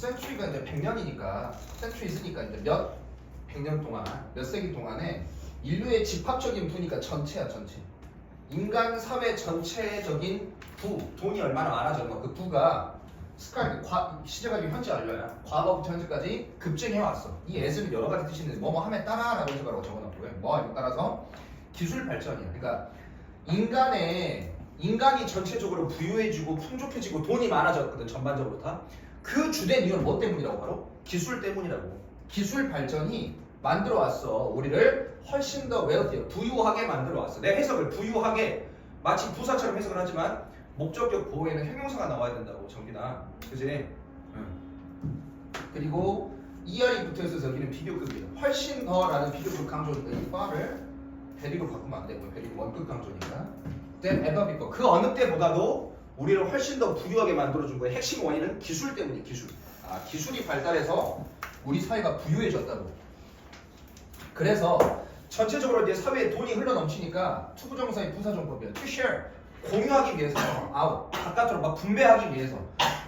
센츄리가 이제 100년이니까 센츄리 있으니까 이제 몇 100년 동안 몇 세기 동안에 인류의 집합적인 부니까 전체야 전체. 인간 사회 전체적인 부 돈이 얼마나 많아졌나 그 부가 스칼 시제가지고 현재 완료야. 과거부터 현재까지 급증해 왔어. 이 S는 여러 가지 뜻이 있는데 뭐뭐 함에 따라라고 해석하라고 적어놨고요. 뭐에 따라서 기술 발전이야. 그러니까 인간이 전체적으로 부유해지고 풍족해지고 돈이 많아졌거든 전반적으로 다. 그 주된 이유는 뭐 때문이라고 바로? 기술 때문이라고. 기술 발전이 만들어 왔어. 우리를 훨씬 더 웰디해 부유하게 만들어 왔어. 내 해석을 부유하게 마치 부사처럼 해석을 하지만 목적격 보호에는 형용사가 나와야 된다고 정기나 그지? 그리고 ER이 붙어있어서 여기는 비교급이야. 훨씬 더라는 비교급 강조인데 바를 대리로 바꾸면 안 되고요. 대리로 원급 강조니까. then ever before 그 어느 때보다도 우리를 훨씬 더 부유하게 만들어준 거예요. 핵심 원인은 기술 때문이에요. 기술. 기술이 발달해서 우리 사회가 부유해졌다고. 그래서 전체적으로 내 사회에 돈이 흘러넘치니까 투부정사의 부사정법이야. to share 공유하기 위해서 바깥으로 막 분배하기 위해서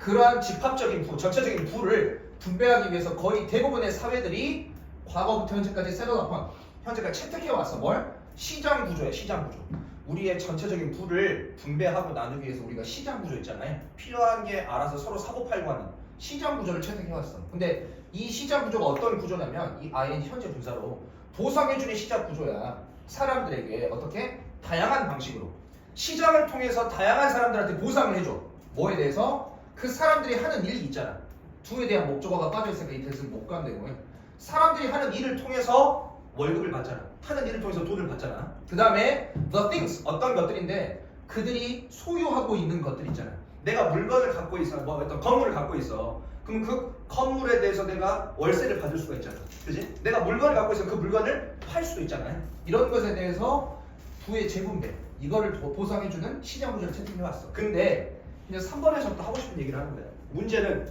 그러한 집합적인 부, 전체적인 부를 분배하기 위해서 거의 대부분의 사회들이 과거부터 현재까지 셋업한 현재까지 채택해왔어. 뭘? 시장 구조야. 시장 구조. 우리의 전체적인 부를 분배하고 나누기 위해서 우리가 시장 구조 있잖아요. 필요한 게 알아서 서로 사고 팔고 하는 시장 구조를 채택해왔어. 근데 이 시장 구조가 어떤 구조냐면 이 IN 현재 분사로 보상해주는 시장 구조야. 사람들에게 어떻게? 다양한 방식으로 시장을 통해서 다양한 사람들한테 보상을 해줘. 뭐에 대해서? 그 사람들이 하는 일이 있잖아. 두에 대한 목적어가 빠져있으니까 이 뜻은 못 간다고 해. 사람들이 하는 일을 통해서 월급을 받잖아. 하는 일을 통해서 돈을 받잖아. 그 다음에 the things 어떤 것들인데 그들이 소유하고 있는 것들 있잖아. 내가 물건을 갖고 있어. 뭐 어떤 건물을 갖고 있어. 그럼 그 건물에 대해서 내가 월세를 받을 수가 있잖아. 그지? 내가 물건을 갖고 있으면 그 물건을 팔 수도 있잖아요. 이런 것에 대해서 부의 재분배 이거를 보상해주는 시장 구조를 채택해왔어. 근데 이제 3번에서부터 하고 싶은 얘기를 하는 거야. 문제는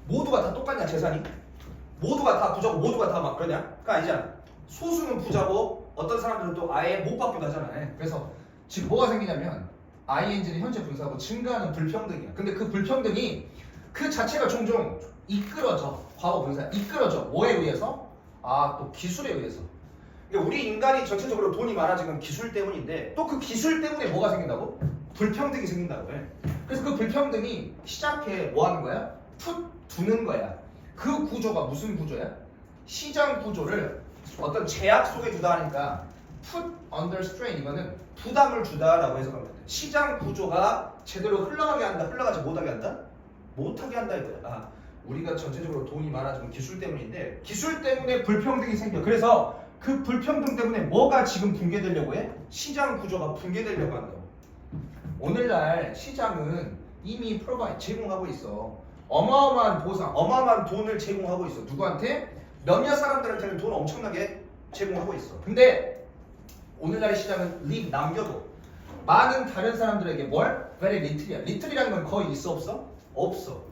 모두가 다 똑같냐 재산이? 모두가 다 부자고 모두가 다 막 그러냐? 그거 아니잖아. 소수는 부자고 어떤 사람들은 또 아예 못 받기도 하잖아요. 그래서 지금 뭐가 생기냐면 ING는 현재 분사하고 증가하는 불평등이야. 근데 그 불평등이 그 자체가 종종 이끌어져. 과거 분사야. 이끌어져. 뭐에 의해서? 또 기술에 의해서. 그러니까 우리 인간이 전체적으로 돈이 많아진 건 기술 때문인데 또 그 기술 때문에 뭐가 생긴다고? 불평등이 생긴다고 해. 그래서 그 불평등이 시작해 뭐 하는 거야? 두는 거야. 그 구조가 무슨 구조야? 시장 구조를 어떤 제약 속에 두다 하니까 put under strain 이거는 부담을 주다라고 해석하면 돼. 시장 구조가 제대로 흘러가게 한다. 흘러가지 못하게 한다? 못하게 한다 이거야. 우리가 전체적으로 돈이 많아지면 기술 때문인데 기술 때문에 불평등이 생겨. 그래서 그 불평등 때문에 뭐가 지금 붕괴되려고 해? 시장 구조가 붕괴되려고 한다고. 오늘날 시장은 이미 제공하고 있어. 어마어마한 보상, 어마어마한 돈을 제공하고 있어. 누구한테? 몇몇 사람들한테는 돈을 엄청나게 제공하고 있어. 근데 오늘날의 시장은 남겨도 많은 다른 사람들에게 뭘? very little이야. little이라는 건 거의 있어 없어? 없어.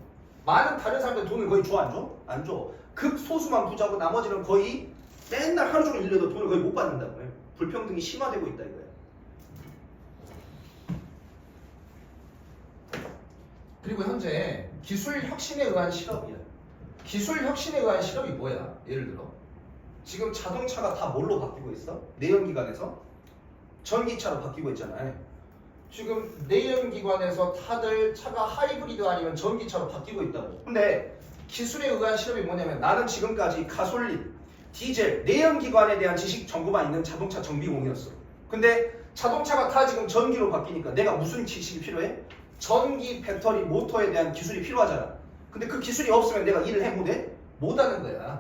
많은 다른 사람들 돈을 거의 줘 안 줘? 안 줘. 극소수만 부자고 나머지는 거의 맨날 하루 종일 일해도 돈을 거의 못 받는다고 해. 불평등이 심화되고 있다 이거야. 그리고 현재 기술 혁신에 의한 실업이야. 기술 혁신에 의한 실업이 뭐야? 예를 들어 지금 자동차가 다 뭘로 바뀌고 있어? 내연기관에서 전기차로 바뀌고 있잖아요. 지금 내연기관에서 다들 차가 하이브리드 아니면 전기차로 바뀌고 있다고. 근데 기술에 의한 실업이 뭐냐면 나는 지금까지 가솔린, 디젤, 내연기관에 대한 지식 정보만 있는 자동차 정비공이었어. 근데 자동차가 다 지금 전기로 바뀌니까 내가 무슨 지식이 필요해? 전기, 배터리, 모터에 대한 기술이 필요하잖아. 근데 그 기술이 없으면 내가 일을 해 못해? 못하는 거야.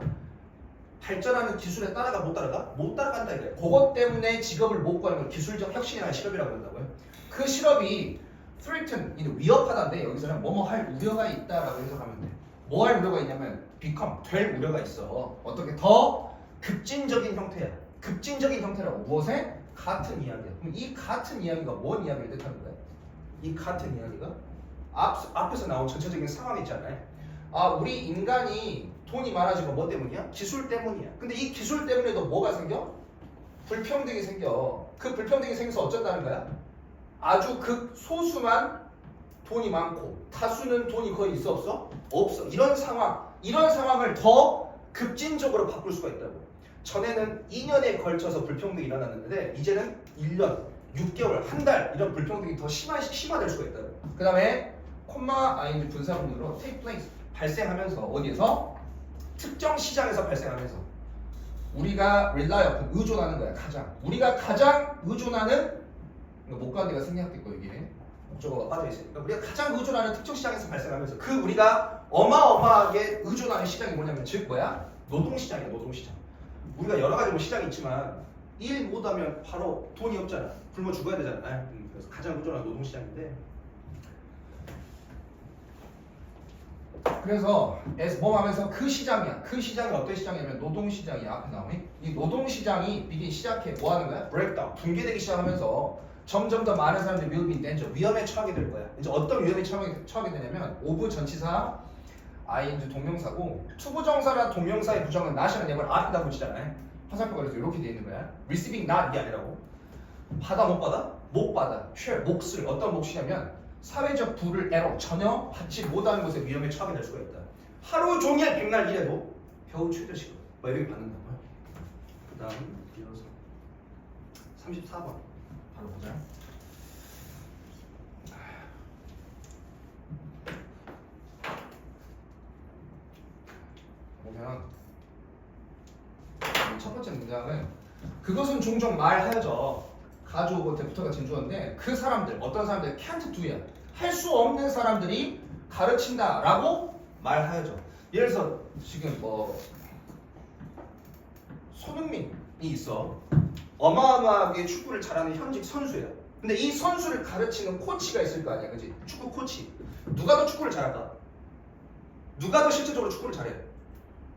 발전하는 기술에 따라가 못 따라가? 못 따라간다 이거야. 그것 때문에 직업을 못 구하는 걸 기술적 혁신이나 실업이라고 한다고요. 그 실업이 threaten, 위협하다인데 여기서는 뭐뭐 할 우려가 있다라고 해석하면 돼. 뭐 할 우려가 있냐면 become, 될 우려가 있어. 어떻게 더 급진적인 형태야. 급진적인 형태라고. 무엇에? 같은 이야기야. 그럼 이 같은 이야기가 뭔 이야기를 뜻하는 거야? 이 같은 이야기가 앞에서 나온 전체적인 상황 있잖아요. 우리 인간이 돈이 많아지고 뭐 때문이야? 기술 때문이야. 근데 이 기술 때문에도 뭐가 생겨? 불평등이 생겨. 그 불평등이 생겨서 어쩐다는 거야? 아주 극소수만 돈이 많고 다수는 돈이 거의 있어 없어? 없어. 이런 상황을 더 급진적으로 바꿀 수가 있다고. 전에는 2년에 걸쳐서 불평등이 일어났는데 이제는 1년, 6개월, 한 달 이런 불평등이 더 심화될 수가 있다고. 그 다음에 콤마 ing 분사구문으로 take place 발생하면서 어디에서? 특정 시장에서 발생하면서 우리가 rely upon 의존하는 거야. 우리가 가장 의존하는 못 가는 데가 생략됐고 이게 목적어가 빠져 있으니까 우리가 가장 의존하는 특정 시장에서 발생하면서 그 우리가 어마어마하게 의존하는 시장이 뭐냐면 즉 뭐야? 노동시장이야. 노동시장. 우리가 여러 가지 뭐 시장이 있지만 일 못하면 바로 돈이 없잖아. 굶어 죽어야 되잖아. 그래서 가장 의존하는 노동시장인데 그래서 as 뭐 하면서 그 시장이야. 그 시장이 어떤 시장이냐면 노동시장이야. 앞에 나오니 이 노동시장이 begin 시작해 뭐 하는 거야? breakdown 붕괴되기 시작하면서 점점 더 많은 사람들이 will be in danger 위험에 처하게 될 거야. 이제 어떤 위험에 처하게 되냐면 of 전치사 ing 동명사고 투부정사랑 동명사의 부정은 not이라는 예벌 앞에다 붙이잖아요. 화살표가 그래서 이렇게 돼 있는 거야. receiving not 이게 아니라고. 받아 못 받아? 못 받아. share 몫을 어떤 몫이냐면 사회적 부를 애로 전혀 받지 못하는 것에 위험에 처하게 될 수가 있다. 하루 종일 백날 일해도 겨우 최저시급 뭐 이렇게 받는다고요. 그 다음 이어서 34번 바로 보자. 보면 첫 번째 문장은 그것은 종종 말하죠. 가져오고 대부터가 진주어인데 그 사람들 어떤 사람들 can't do야. 할 수 없는 사람들이 가르친다라고 말하죠. 예를 들어서 지금 뭐 손흥민이 있어. 어마어마하게 축구를 잘하는 현직 선수야. 근데 이 선수를 가르치는 코치가 있을 거 아니야, 그지? 축구 코치. 누가 더 축구를 잘할까? 누가 더 실제적으로 축구를 잘해?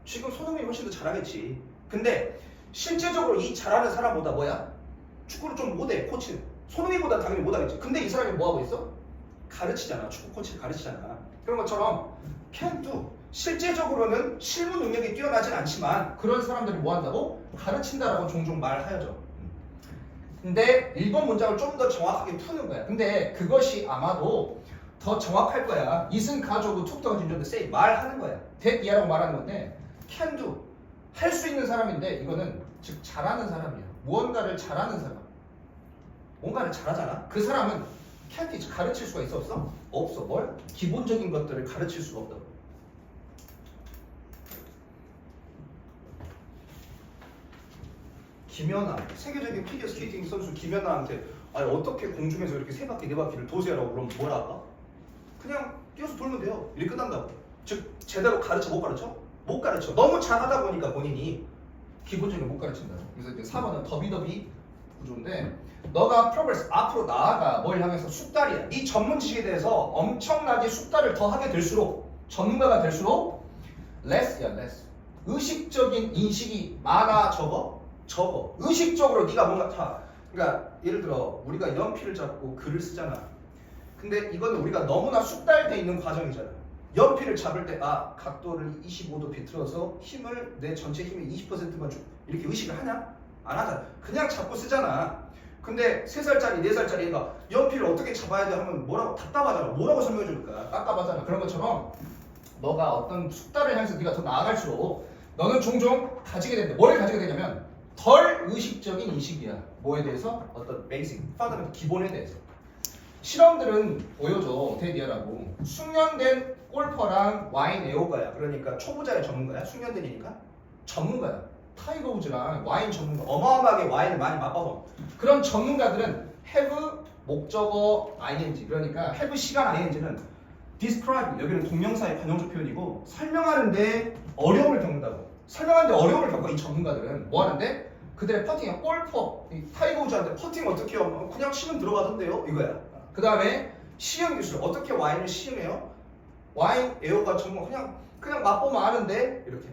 지금 손흥민이 훨씬 더 잘하겠지. 근데 실제적으로 이 잘하는 사람보다 뭐야? 축구를 좀 못해, 코치는. 손흥민보다 당연히 못하겠지. 근데 이 사람이 뭐 하고 있어? 가르치잖아. 축구 코치를 가르치잖아. 그런 것처럼 can do. 실제적으로는 실무 능력이 뛰어나진 않지만 그런 사람들이 뭐 한다고? 가르친다라고 종종 말하죠. 근데 1번 문장을 좀 더 정확하게 푸는 거야. 근데 그것이 아마도 더 정확할 거야. 이승 가족은 툭툭 진전데 say 말하는 거야. that 이라고 말하는 건데 can do. 할 수 있는 사람인데 이거는 즉 잘하는 사람이야. 무언가를 잘하는 사람. 뭔가를 잘하잖아. 그 사람은 can't teach. 가르칠 수가 있어 없어? 없어. 뭘? 기본적인 것들을 가르칠 수가 없다고. 김연아, 세계적인 피겨 스케이팅 선수 김연아한테 아니 어떻게 공중에서 이렇게 세 바퀴 네 바퀴를 도세요라고 그러면 뭐라 할까? 그냥 뛰어서 돌면 돼요. 이렇게 끝난다고. 즉 제대로 가르쳐 못 가르쳐? 못 가르쳐. 너무 잘하다 보니까 본인이 기본적인 못 가르친다고. 그래서 이제 4번은 더비더비 구조인데 너가 프로그레스 앞으로 나아가 뭘 향해서 숙달이야. 네 전문 지식에 대해서 엄청나게 숙달을 더 하게 될수록 전문가가 될수록 less야 less. 의식적인 인식이 많아 적어? 의식적으로 네가 뭔가 그러니까 예를 들어 우리가 연필을 잡고 글을 쓰잖아. 근데 이거는 우리가 너무나 숙달돼 있는 과정이잖아. 연필을 잡을 때 각도를 25도 비틀어서 힘을 내 전체 힘의 20%만 줘. 이렇게 의식을 하냐? 안 하잖아. 그냥 잡고 쓰잖아. 근데 3살짜리, 4살짜리 애가 연필을 어떻게 잡아야 돼 하면 뭐라고 답답하잖아. 뭐라고 설명해 줄까? 답답하잖아. 그런 것처럼 너가 어떤 숙달을 향해서 네가 더 나아갈수록 너는 종종 가지게 된다. 뭘 가지게 되냐면 덜 의식적인 인식이야. 뭐에 대해서? 어떤 베이직, 파더멘트 기본에 대해서. 실험들은 보여줘. 데디아라고. 숙련된 골퍼랑 와인 애호가야. 그러니까 초보자의 전문가야. 숙련된이니까 전문가야. 타이거 우즈랑 와인 전문가. 어마어마하게 와인을 많이 맛봐봐. 그런 전문가들은 have 목적어 ing 그러니까 have 시간 ing는 describe 여기는 동명사의 관용적 표현이고 설명하는데 어려움을 겪는다고. 설명하는데 어려움을 겪어. 이 전문가들은 뭐 하는데? 그들의 퍼팅이 골퍼 타이거 우즈한테 퍼팅 어떻게 해요? 그냥 치면 들어가던데요? 이거야. 그 다음에 시음 기술 어떻게 와인을 시음해요? 와인 애호가 전문 그냥 맛보면 아는데 이렇게.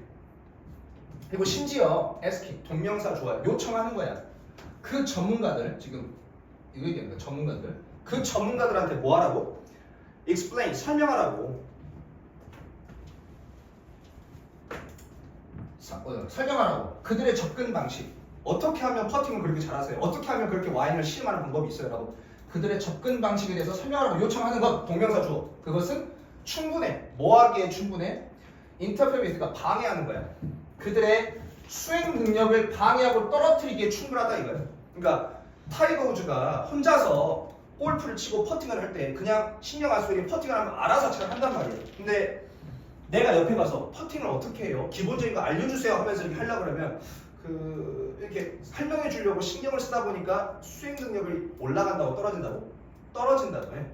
그리고 심지어 asking 동명사 좋아요. 요청하는 거야. 그 전문가들 지금 이거 얘기하는 거야. 전문가들 그 전문가들한테 뭐 하라고? explain 설명하라고. 설명하라고. 그들의 접근 방식. 어떻게 하면 퍼팅을 그렇게 잘하세요? 어떻게 하면 그렇게 와인을 시음하는 방법이 있어요? 라고 그들의 접근 방식에 대해서 설명하라고 요청하는 것. 동명사 주어. 그것은 충분해. 뭐 하기에 충분해? interfere with가 방해하는 거야. 그들의 수행 능력을 방해하고 떨어뜨리기에 충분하다 이거야. 그러니까 타이거 우즈가 혼자서 골프를 치고 퍼팅을 할 때 그냥 신경 안 쓰고 이렇게 퍼팅을 하면 알아서 잘 한단 말이에요. 근데 내가 옆에 가서 퍼팅을 어떻게 해요? 기본적인 거 알려주세요 하면서 이렇게 하려고 그러면 이렇게 설명해 주려고 신경을 쓰다 보니까 수행 능력이 올라간다고 떨어진다고? 떨어진다고 해.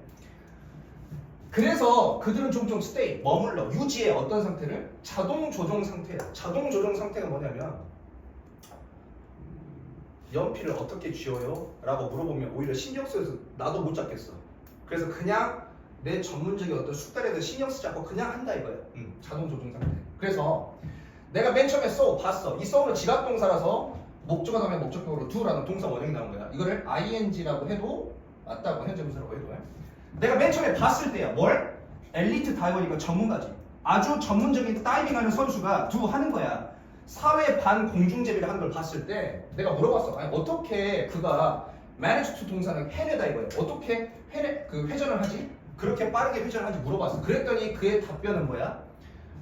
그래서 그들은 종종 stay, 머물러, 유지해. 어떤 상태를? 자동 조종 상태야. 자동 조종 상태가 뭐냐면 연필을 어떻게 쥐어요? 라고 물어보면 오히려 신경 쓰여서 나도 못 잡겠어. 그래서 그냥 내 전문적인 어떤 숙달에 대해서 신경 쓰지 않고 그냥 한다 이거야. 자동 조종 상태. 그래서 내가 맨 처음에 봤어. 이 써는 지각동사라서 목적어 다음에 목적격으로 do라는 동사 원형이 나온 거야. 이거를 ing라고 해도 맞다고, 현재 분사라고 해도. 내가 맨 처음에 봤을 때야. 뭘? 엘리트 다이버니까 전문가지. 아주 전문적인 다이빙하는 선수가 do 하는 거야. 사회 반 공중제비를 하는 걸 봤을 때 내가 물어봤어. 아니 어떻게 그가 manage to 동사는 해내다 이거야. 어떻게 회전을 하지? 그렇게 빠르게 회전을 하지 물어봤어. 그랬더니 그의 답변은 뭐야?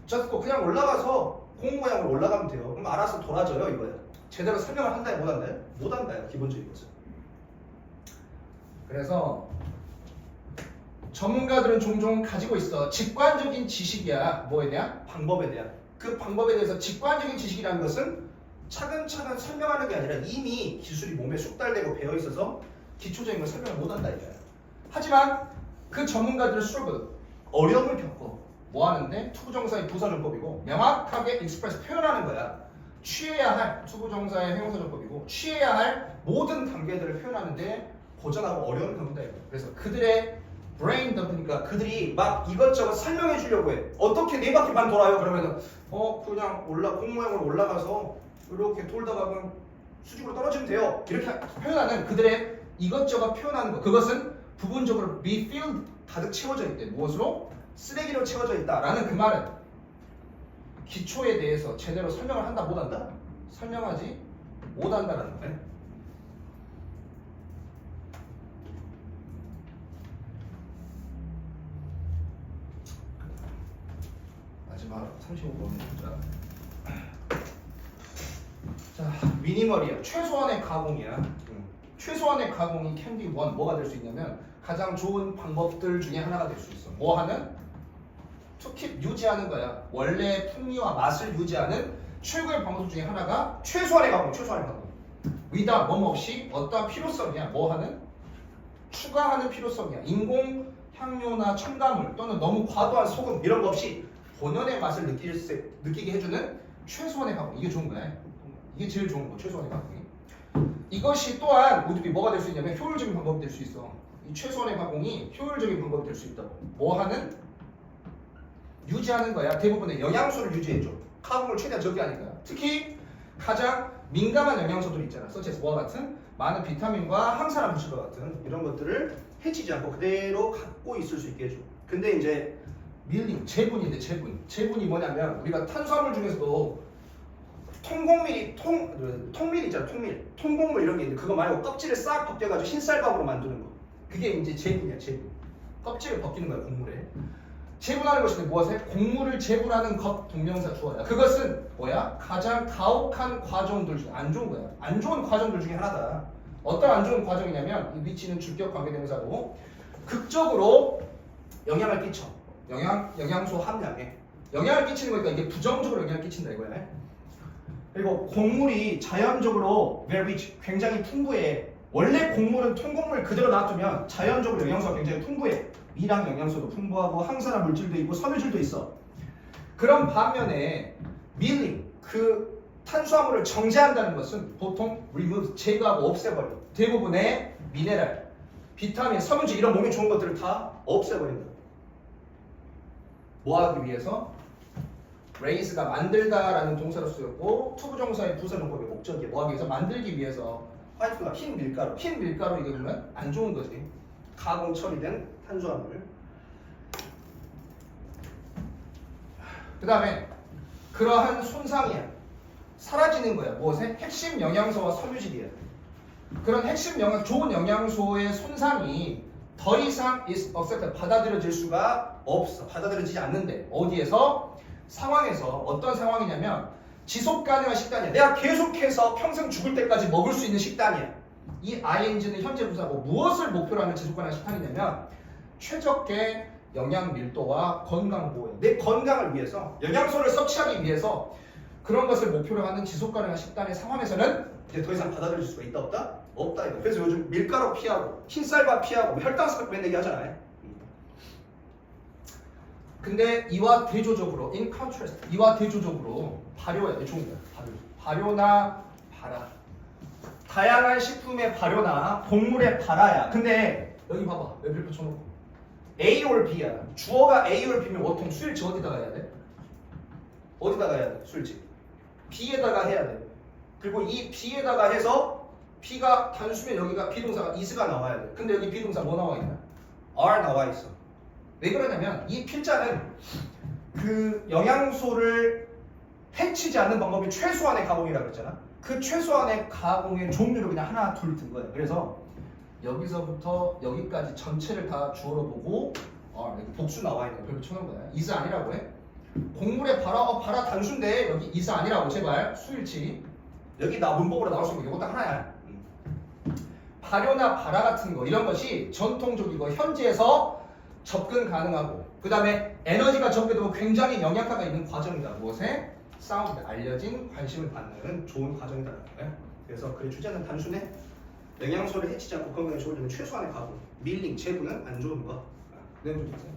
just go. 그냥 올라가서 공 모양으로 올라가면 돼요. 그럼 알아서 돌아져요 이거야. 제대로 설명을 한다요 못 한다요? 못 한다요 기본적인 것은. 그래서 전문가들은 종종 가지고 있어. 직관적인 지식이야. 뭐에 대한? 방법에 대한. 그 방법에 대해서 직관적인 지식이라는 것은 차근차근 설명하는 게 아니라 이미 기술이 몸에 숙달되고 배어 있어서 기초적인 걸 설명을 못한다 이거야. 하지만 그 전문가들은 struggle, 어려움을 겪고 뭐 하는데? 투부정사의 부사정법이고 명확하게 express, 표현하는 거야. 취해야 할 투부정사의 형용사정법이고 취해야 할 모든 단계들을 표현하는데 고전하고 어려움을 겪는다 이거야. 그래서 그들의 brain dump, 그들이 막 이것저것 설명해 주려고 해. 어떻게 네 바퀴 반 돌아요? 그러면은 그냥 공 모양으로 올라가서 이렇게 돌다가 그냥 수직으로 떨어지면 돼요. 이렇게 표현하는 그들의 이것저것 표현하는 거. 그것은 부분적으로 be filled, 가득 채워져 있대. 무엇으로? 쓰레기로 채워져 있다라는 그 말은 기초에 대해서 제대로 설명을 한다 못한다? 설명하지 못한다라는 거예요. 마지막 35번. 자, 미니멀이야. 최소한의 가공이야. 최소한의 가공이 can be one. 뭐가 될 수 있냐면 가장 좋은 방법들 중에 하나가 될 수 있어. 뭐 하는? to keep, 유지하는 거야. 원래 풍미와 맛을 유지하는 최고의 방법 중에 하나가 최소한의 가공. 최소한의 가공. without, 뭐뭐 없이 어떠한 필요성이야. 뭐 하는? 추가하는 필요성이야. 인공 향료나 첨가물 또는 너무 과도한 소금 이런 거 없이 본연의 맛을 느끼게 해주는 최소한의 가공. 이게 좋은 거야. 이게 제일 좋은 거. 최소한의 가공이. 이것이 또한 모두비 뭐가 될 수 있냐면 효율적인 방법이 될 수 있어. 이 최소한의 가공이 효율적인 방법이 될 수 있다고. 뭐 하는? 유지하는 거야. 대부분의 영양소를 유지해줘. 카본을 최대한 적게 하니까. 특히 가장 민감한 영양소들 있잖아. such as 뭐와 같은 많은 비타민과 항산화 물질과 같은 이런 것들을 해치지 않고 그대로 갖고 있을 수 있게 해줘. 근데 이제 밀링, 제분인데 제분이 뭐냐면 우리가 탄수화물 중에서도 통밀 있잖아. 통곡물 이런 게 있는데 그거 말고 껍질을 싹 벗겨가지고 흰쌀밥으로 만드는 거. 그게 이제 제분이야. 제분. 껍질을 벗기는 거야. 곡물에. 제분하는 것인데 무엇에? 곡물을 제분하는 것 동명사 주어야. 그것은 뭐야? 가장 가혹한 과정들 중에 안 좋은 거야. 안 좋은 과정들 중에 하나다. 어떤 안 좋은 과정이냐면 이 위치는 주격 관계대명사고 극적으로 영향을 끼쳐. 영양소 함량에 영향을 끼치는 거니까 이게 부정적으로 영향을 끼친다 이거야. 그리고 곡물이 자연적으로 very rich, 굉장히 풍부해. 원래 곡물은 통곡물 그대로 놔두면 자연적으로 영양소가 굉장히 풍부해. 미량 영양소도 풍부하고 항산화 물질도 있고 섬유질도 있어. 그런 반면에 밀링, 그 탄수화물을 정제한다는 것은 보통 remove, 제거하고 없애버려. 대부분의 미네랄, 비타민, 섬유질 이런 몸에 좋은 것들을 다 없애버린다. 뭐 하기 위해서? raise가 만들다라는 동사로 쓰였고 투부정사의 부사정법의 목적이 뭐 하기 위해서? 만들기 위해서. 화이트가 흰 밀가루 이게 보면 안 좋은 거지. 가공 처리된 탄수화물. 그 다음에 그러한 손상이야. 사라지는 거야. 무엇에? 핵심 영양소와 섬유질이야. 그런 핵심 좋은 영양소의 손상이 더 이상 is accepted 받아들여질 수가 없어. 받아들여지지 않는데 어디에서? 상황에서. 어떤 상황이냐면 지속 가능한 식단이야. 내가 계속해서 평생 죽을 때까지 먹을 수 있는 식단이야. 이 ing는 현재 분사고 무엇을 목표로 하는 지속 가능한 식단이냐면 최적의 영양 밀도와 건강 보호. 내 건강을 위해서 영양소를 섭취하기 위해서 그런 것을 목표로 하는 지속 가능한 식단의 상황에서는 이제 더 이상 받아들일 수가 있다 없다? 없다 이거. 그래서 요즘 밀가루 피하고 흰쌀밥 피하고 뭐 혈당스펙 맨 얘기 하잖아요. 근데 이와 대조적으로 in contrast 이와 대조적으로 발효야. 좋은 거야. 발효나 발화. 다양한 식품의 발효나 곡물의 발화야. 근데 여기 봐봐. 웹필표 쳐놓고 A or B야. 주어가 A or B면 보통 수일치 어디다가 해야 돼? 어디다가 해야 돼? 수일치 B에다가 해야 돼. 그리고 이 B에다가 해서 B가 단수면 여기가 비동사가 is가 나와야 돼. 근데 여기 비동사 뭐 나와 있나? are 나와 있어. 왜 그러냐면 이 필자는 그 영양소를 해치지 않는 방법이 최소한의 가공이라고 했잖아. 그 최소한의 가공의 종류를 그냥 하나 둘 든 거야. 그래서 여기서부터 여기까지 전체를 다 주어로 보고 여기 복수 나와 있는 별표 쳐놓은 거야. is 아니라고 해. 곡물의 발화 단수인데 여기 is 아니라고 제발. 수일치 여기 나 문법으로 나올 수 있는 게 이거 딱 하나야. 발효나 발화 같은 거 이런 것이 전통적이고 현지에서 접근 가능하고 그 다음에 에너지가 적게되고 굉장히 영양가가 있는 과정이다. 무엇에? 사운드 알려진 관심을 받는 좋은 과정이다라는 거야. 그래서 그의 주제는 단순해. 영양소를 해치지 않고 건강에 좋으려면 최소한의 가공, 밀링, 재분은 안 좋은 거. 내용 좀 보세요.